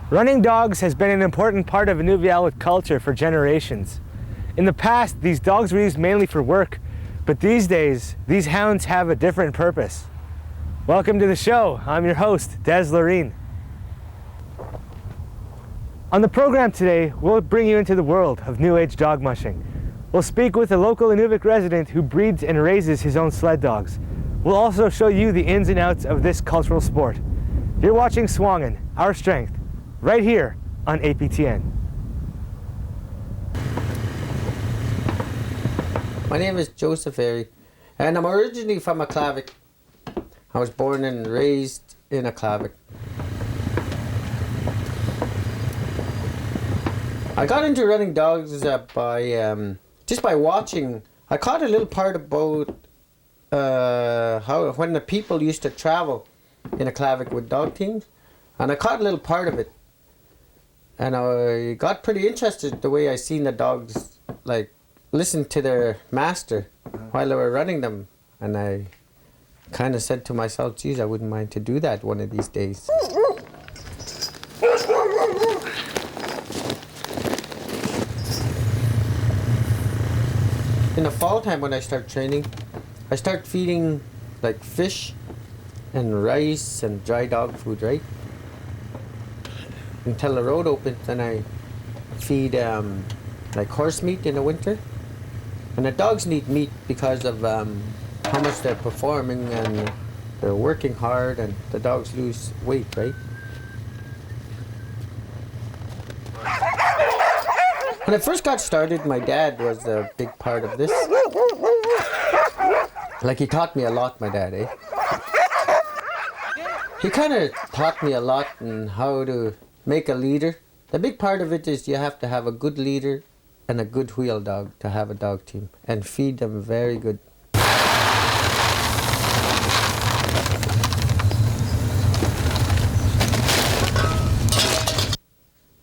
Running dogs has been an important part of Inuvialuit culture for generations. In the past, these dogs were used mainly for work, but these days, these hounds have a different purpose. Welcome to the show. I'm your host, Des Loreen. On the program today, we'll bring you into the world of New Age dog mushing. We'll speak with a local Inuvik resident who breeds and raises his own sled dogs. We'll also show you the ins and outs of this cultural sport. You're watching SUAANGAN, Our Strength, right here on APTN. My name is Jojo Arey, and I'm originally from a Clavik. I was born and raised in a Clavik. I got into running dogs just by watching. I caught a little part about when the people used to travel in a Clavik with dog teams, and I caught a little part of it. And I got pretty interested the way I seen the dogs like listen to their master while they were running them, and I kind of said to myself, geez, I wouldn't mind to do that one of these days. In the fall time when I start training, I start feeding like fish and rice and dry dog food, right? Until the road opens, then I feed like horse meat in the winter. And the dogs need meat because of how much they're performing and they're working hard, and the dogs lose weight, right? When I first got started, my dad was a big part of this. Like, he taught me a lot, my dad, eh? He kind of taught me a lot in how to make a leader. The big part of it is you have to have a good leader and a good wheel dog to have a dog team, and feed them very good.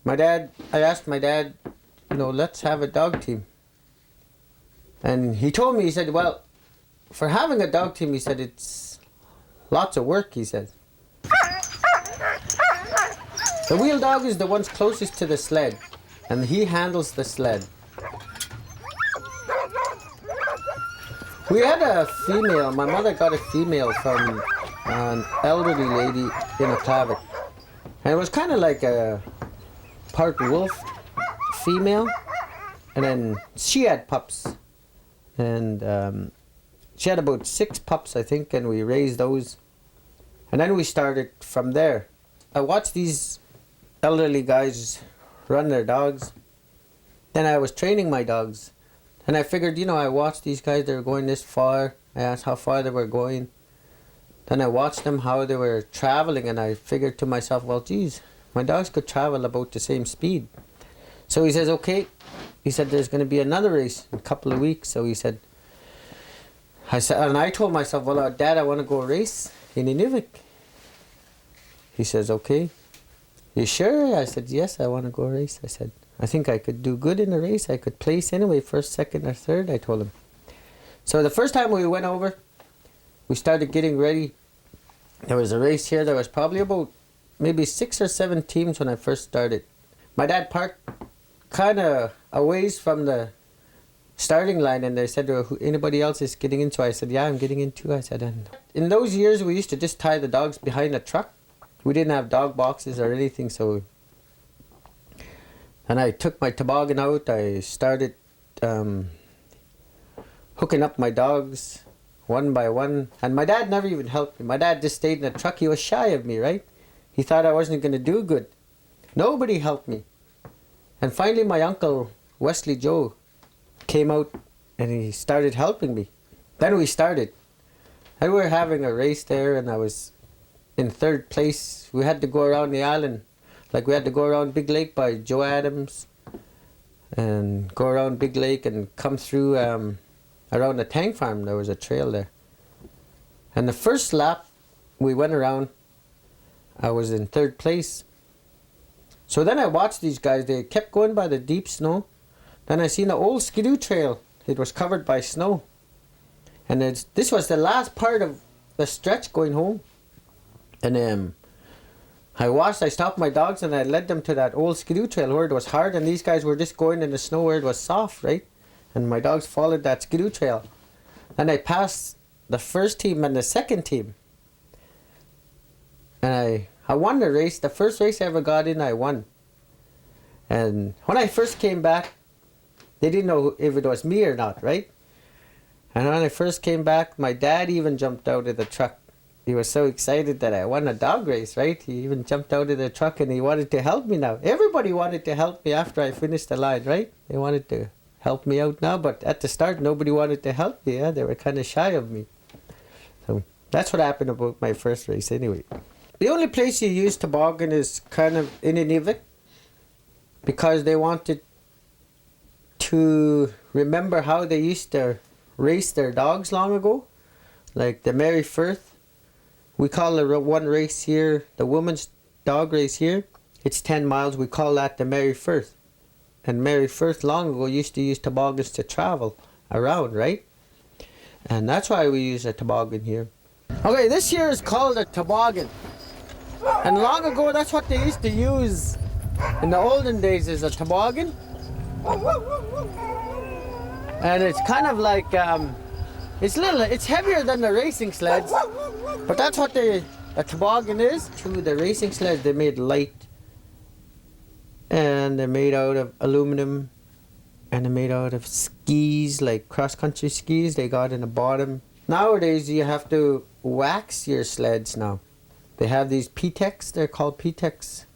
I asked my dad, let's have a dog team. And he told me, he said, well, for having a dog team, he said, it's lots of work, he said. The wheel dog is the one closest to the sled, and he handles the sled. We had a female, my mother got a female from an elderly lady in a Clavik. And it was kind of like a part wolf female, and then she had pups. And she had about 6 pups, I think, and we raised those. And then we started from there. I watched these elderly guys run their dogs. Then I was training my dogs, and I figured, I watched these guys, they were going this far. I asked how far they were going. Then I watched them, how they were traveling, and I figured to myself, well, geez, my dogs could travel about the same speed. So he says, okay. He said, there's going to be another race in a couple of weeks. So he said, and I told myself, well, Dad, I want to go race in Inuvik. He says, okay. You sure? I said, yes, I want to go race. I said, I think I could do good in the race. I could place anyway, first, second, or third, I told him. So the first time we went over, we started getting ready. There was a race here. There was probably about maybe 6 or 7 teams when I first started. My dad parked kind of a ways from the starting line, and they said, anybody else is getting in? So I said, yeah, I'm getting in too. I said, and in those years, we used to just tie the dogs behind a truck. We didn't have dog boxes or anything, so. And I took my toboggan out. I started hooking up my dogs one by one. And my dad never even helped me. My dad just stayed in the truck. He was shy of me, right? He thought I wasn't going to do good. Nobody helped me. And finally, my uncle, Wesley Joe, came out and he started helping me. Then we started. And we were having a race there, and I was in 3rd place. We had to go around the island. Like, we had to go around Big Lake by Joe Adams. and go around Big Lake and come through around the tank farm. There was a trail there. And the first lap we went around, I was in 3rd place. So then I watched these guys. They kept going by the deep snow. Then I seen the old skidoo trail. It was covered by snow. And this was the last part of the stretch going home. And I stopped my dogs and I led them to that old skidoo trail where it was hard, and these guys were just going in the snow where it was soft, right? And my dogs followed that skidoo trail. Then I passed the first team and the second team. And I won the race. The first race I ever got in, I won. And when I first came back, they didn't know if it was me or not, right? And when I first came back, my dad even jumped out of the truck. He was so excited that I won a dog race, right? He even jumped out of the truck and he wanted to help me now. Everybody wanted to help me after I finished the line, right? They wanted to help me out now, but at the start, nobody wanted to help me. Yeah? They were kind of shy of me. So that's what happened about my first race anyway. The only place you use toboggan is kind of in Inuvik, because they wanted to remember how they used to race their dogs long ago. Like the Mary Firth. We call the one race here, the women's dog race here, it's 10 miles. We call that the Mary Firth. And Mary Firth long ago used to use toboggans to travel around, right? And that's why we use a toboggan here. Okay, this here is called a toboggan. And long ago, that's what they used to use in the olden days, is a toboggan. And it's kind of like, it's heavier than the racing sleds, but that's what a toboggan is. To the racing sleds, they made light, and they're made out of aluminum, and they're made out of skis, like cross-country skis they got in the bottom. Nowadays, you have to wax your sleds now. They have these P-Tex, they're called P-Tex,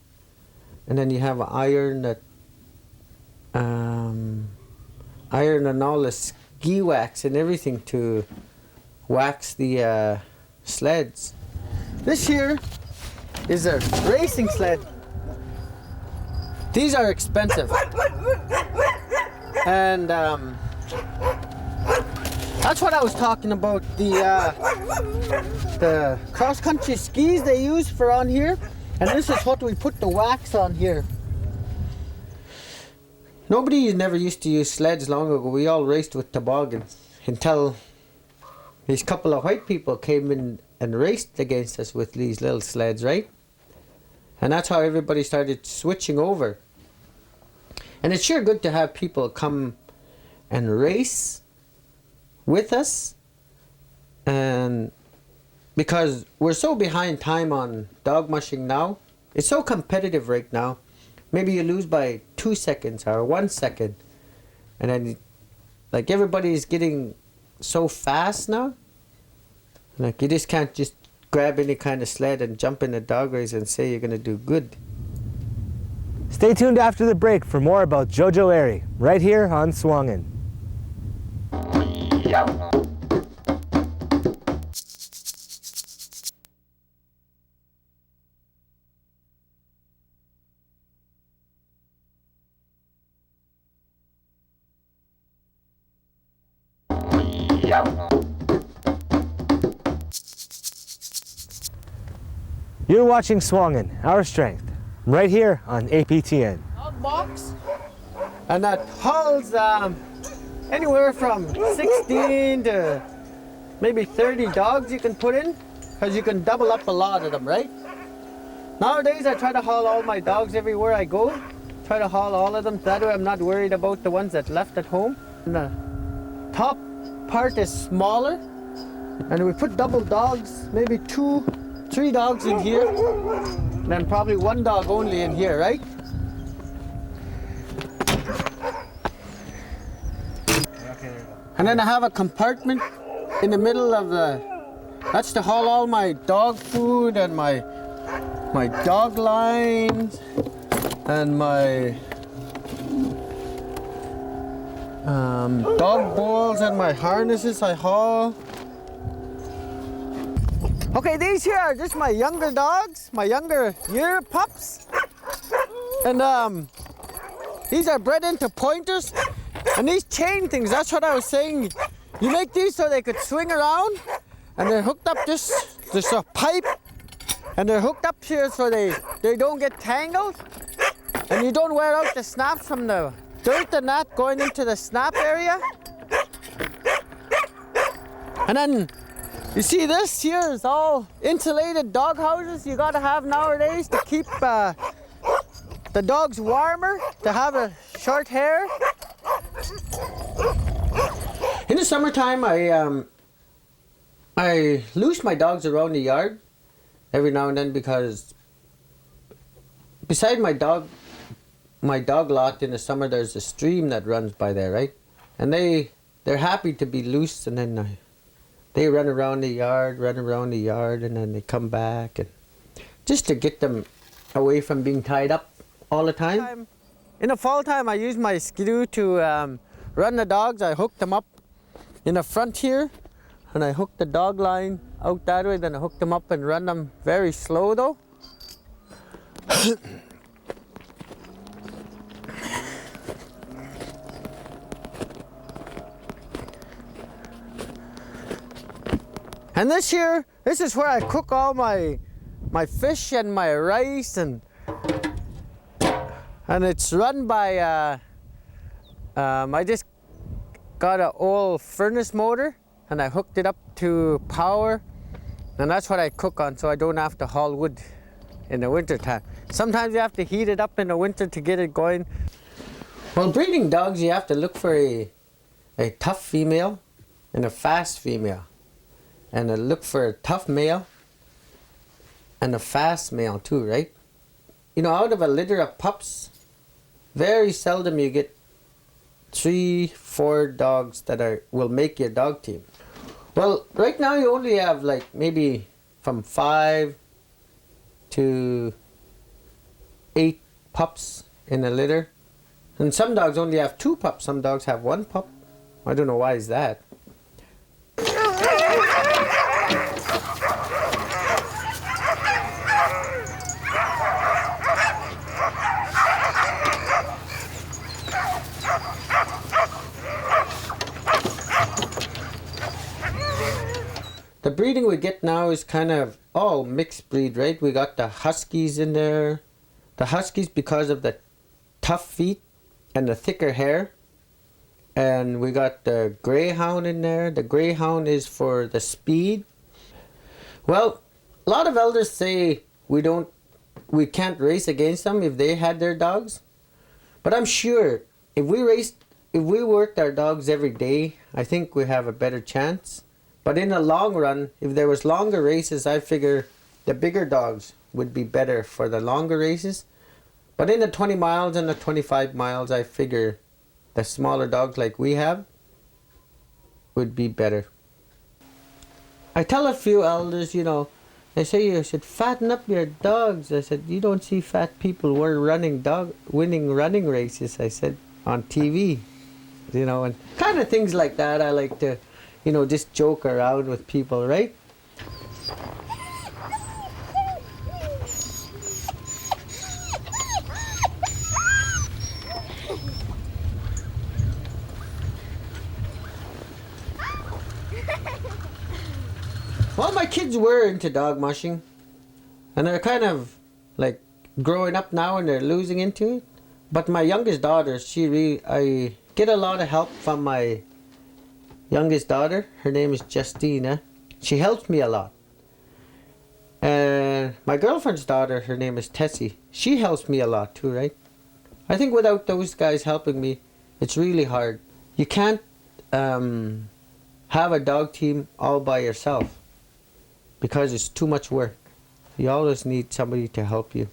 and then you have iron that, iron and all the ski wax and everything to wax the sleds. This here is a racing sled. These are expensive, and that's what I was talking about. The cross-country skis they use for on here, and this is what we put the wax on here. Nobody never used to use sleds long ago. We all raced with toboggans until these couple of white people came in and raced against us with these little sleds, right? And that's how everybody started switching over. And it's sure good to have people come and race with us, and because we're so behind time on dog mushing now. It's so competitive right now. Maybe you lose by 2 seconds or 1 second, and then like everybody's getting so fast now. Like you just can't just grab any kind of sled and jump in a dog race and say you're gonna do good. Stay tuned after the break for more about Jojo Arey, right here on SUAANGAN. You're watching SUAANGAN, Our Strength, right here on APTN. Dog box, and that holds anywhere from 16 to maybe 30 dogs you can put in, because you can double up a lot of them, right? Nowadays I try to haul all my dogs everywhere I go. Try to haul all of them, that way I'm not worried about the ones that left at home. And the top part is smaller, and we put double dogs, maybe 2, 3 dogs in here, and then probably 1 dog only in here, right? And then I have a compartment in the middle of that's to haul all my dog food and my dog lines and my dog bowls and my harnesses I haul. Okay, these here are just my younger dogs, my younger year pups. And These are bred into pointers. And these chain things, that's what I was saying. You make these so they could swing around. And they're hooked up there's a pipe. And they're hooked up here so they don't get tangled. And you don't wear out the snaps from the dirt and that going into the snap area. And then you see this here is all insulated dog houses you gotta have nowadays to keep the dogs warmer, to have a short hair. In the summertime, I loose my dogs around the yard every now and then because beside my dog lot in the summer, there's a stream that runs by there, right? And they're happy to be loose, and then they run around the yard, and then they come back, and just to get them away from being tied up all the time. In the fall time, I use my skidoo to run the dogs. I hook them up in the front here, and I hook the dog line out that way, then I hook them up and run them very slow though. And this is where I cook all my fish and my rice, and it's run by, I just got an old furnace motor and I hooked it up to power, and that's what I cook on so I don't have to haul wood in the winter time. Sometimes you have to heat it up in the winter to get it going. Well, breeding dogs, you have to look for a tough female and a fast female. And look for a tough male and a fast male too, right? You know, out of a litter of pups, very seldom you get 3-4 dogs that will make your dog team. Well, right now you only have like maybe from 5 to 8 pups in a litter. And some dogs only have 2 pups, some dogs have 1 pup. I don't know why is that. The breeding we get now is kind of all mixed breed, right? We got the Huskies in there. The Huskies because of the tough feet and the thicker hair. And we got the Greyhound in there. The Greyhound is for the speed. Well, a lot of elders say we can't race against them if they had their dogs. But I'm sure if we worked our dogs every day, I think we have a better chance. But in the long run, if there was longer races, I figure the bigger dogs would be better for the longer races. But in the 20 miles and the 25 miles, I figure the smaller dogs like we have would be better. I tell a few elders, you know, they say you should fatten up your dogs. I said, you don't see fat people winning running races, I said, on TV. You know, and kind of things like that I like to, you know, just joke around with people, right? Well, my kids were into dog mushing, and they're kind of like growing up now and they're losing into it. But my youngest daughter, I get a lot of help from my youngest daughter. Her name is Justina. She helps me a lot. And my girlfriend's daughter, her name is Tessie. She helps me a lot too, right? I think without those guys helping me, it's really hard. You can't have a dog team all by yourself because it's too much work. You always need somebody to help you.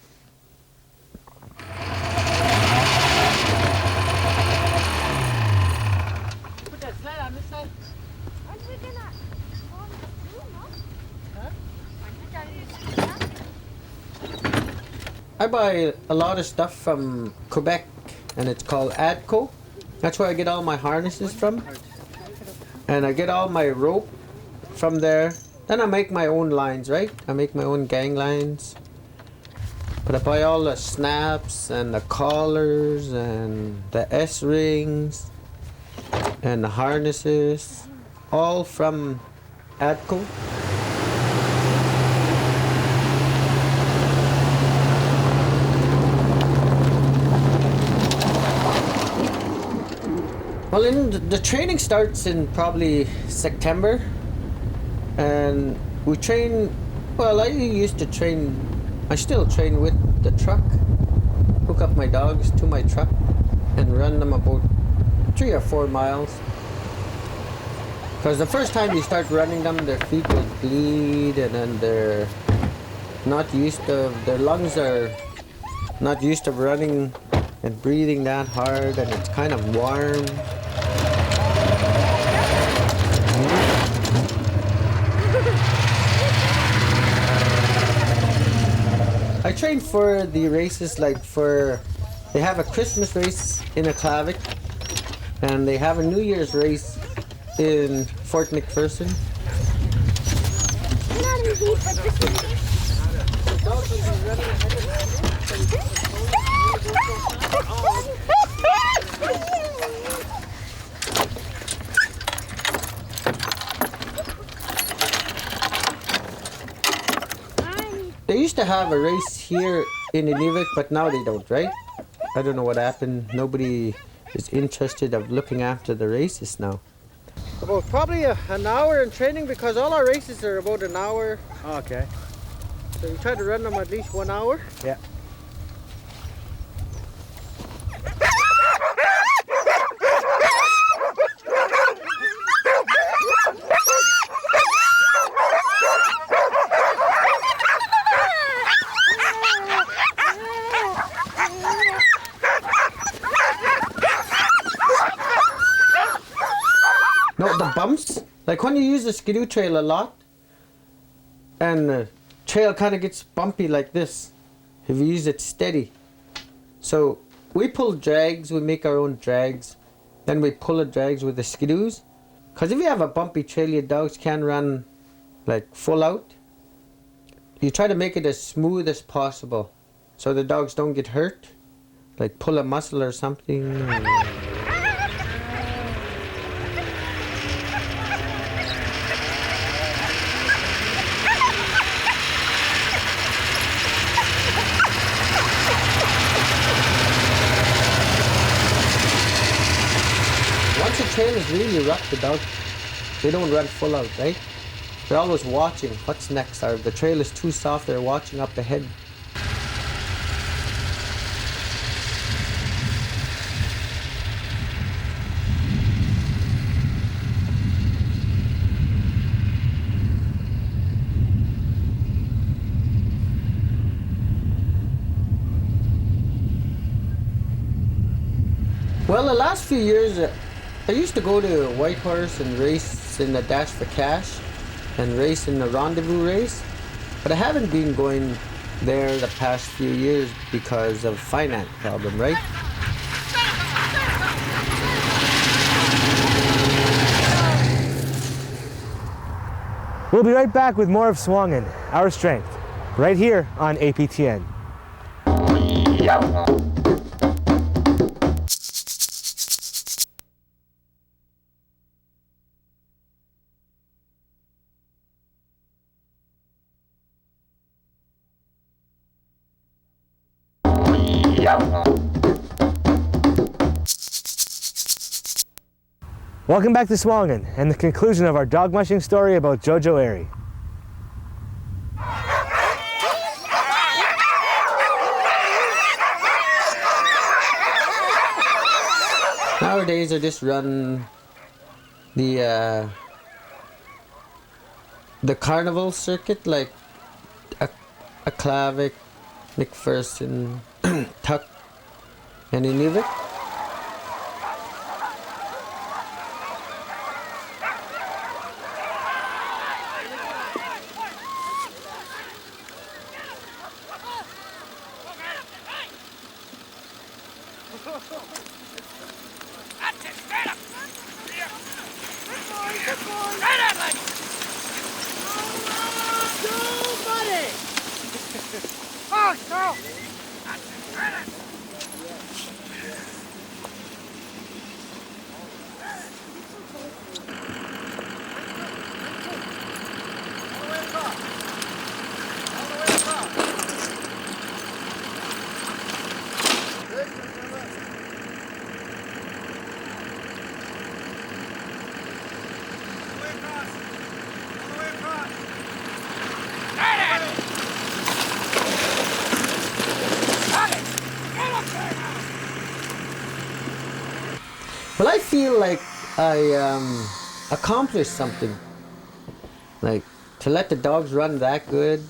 I buy a lot of stuff from Quebec, and it's called Adco. That's where I get all my harnesses from. And I get all my rope from there. Then I make my own lines, right? I make my own gang lines. But I buy all the snaps and the collars and the S-rings and the harnesses, all from Adco. Well, the training starts in probably September, and we train. Well, I used to train. I still train with the truck. Hook up my dogs to my truck and run them about 3 or 4 miles. Because the first time you start running them, their feet will bleed, and then they're not used to. Their lungs are not used to running and breathing that hard, and it's kind of warm. I train for the races, like they have a Christmas race in Inuvialuit, and they have a New Year's race in Fort McPherson. They used to have a race here in Inuvialuit, but now they don't, right? I don't know what happened. Nobody is interested of looking after the races now. About probably an hour in training, because all our races are about an hour. Oh, okay. So you try to run them at least 1 hour. Yeah. No, the bumps, like when you use the skidoo trail a lot, and the trail kind of gets bumpy like this, if you use it steady. So we pull drags, we make our own drags, then we pull the drags with the skidoos. Because if you have a bumpy trail, your dogs can run like full out. You try to make it as smooth as possible so the dogs don't get hurt, like pull a muscle or something. Once the trail is really rough, the dogs, they don't run full out, right? They're always watching what's next, or if the trail is too soft, they're watching up ahead. Well, the last few years, I used to go to Whitehorse and race in the Dash for Cash and race in the Rendezvous race, but I haven't been going there the past few years because of finance problem, right? We'll be right back with more of SUAANGAN, Our Strength, right here on APTN. Welcome back to SUAANGAN and the conclusion of our dog mushing story about Jojo Arey. Nowadays I just run the carnival circuit, like a Clavic, McPherson, Tuck, and Inuvialuit. Well, I feel like I accomplished something. Like, to let the dogs run that good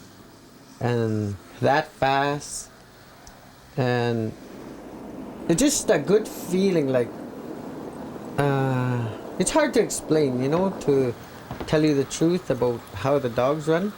and that fast, and it's just a good feeling. Like, it's hard to explain, you know, to tell you the truth about how the dogs run.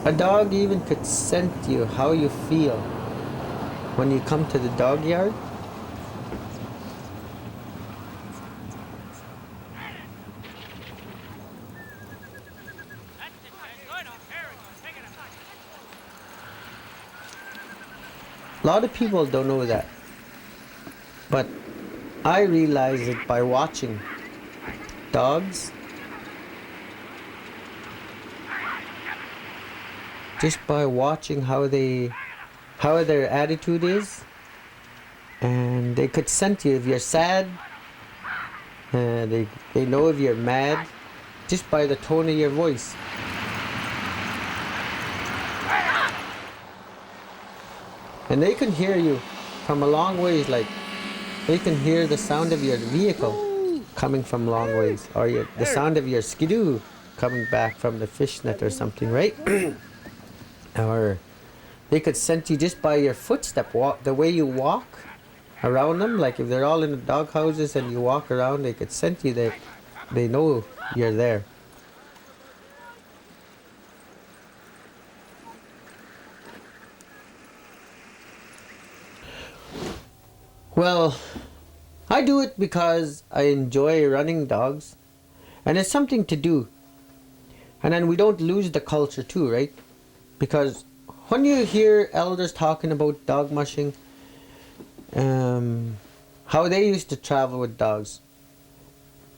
A dog even could scent you how you feel when you come to the dog yard. A lot of people don't know that, but I realized it by watching dogs. Just by watching how their attitude is, and they could sense you if you're sad. They know if you're mad just by the tone of your voice. And they can hear you from a long ways, like they can hear the sound of your vehicle coming from long ways, or the sound of your skidoo coming back from the fishnet or something, right? Or they could sense you just by your footstep, the way you walk around them. Like if they're all in the dog houses and you walk around, they could sense you. They know you're there. Well, I do it because I enjoy running dogs, and it's something to do. And then we don't lose the culture too, right? Because when you hear elders talking about dog mushing, how they used to travel with dogs,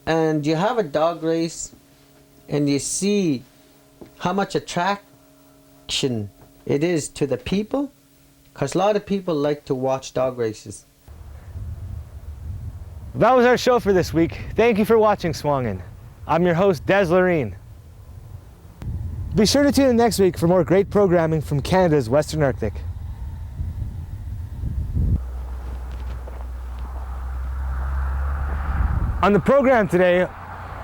and you have a dog race and you see how much attraction it is to the people, because a lot of people like to watch dog races. That was our show for this week. Thank you for watching SUAANGAN. I'm your host, Des Loreen. Be sure to tune in next week for more great programming from Canada's Western Arctic. On the program today,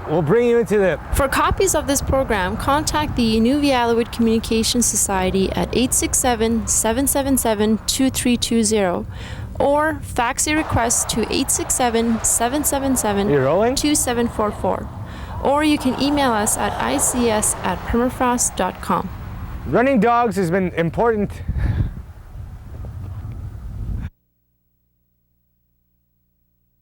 we'll bring you into the... For copies of this program, contact the Inuvialuit Communications Society at 867-777-2320 or fax your request to 867-777-2744. Or you can email us at ics@permafrost.com. Running dogs has been important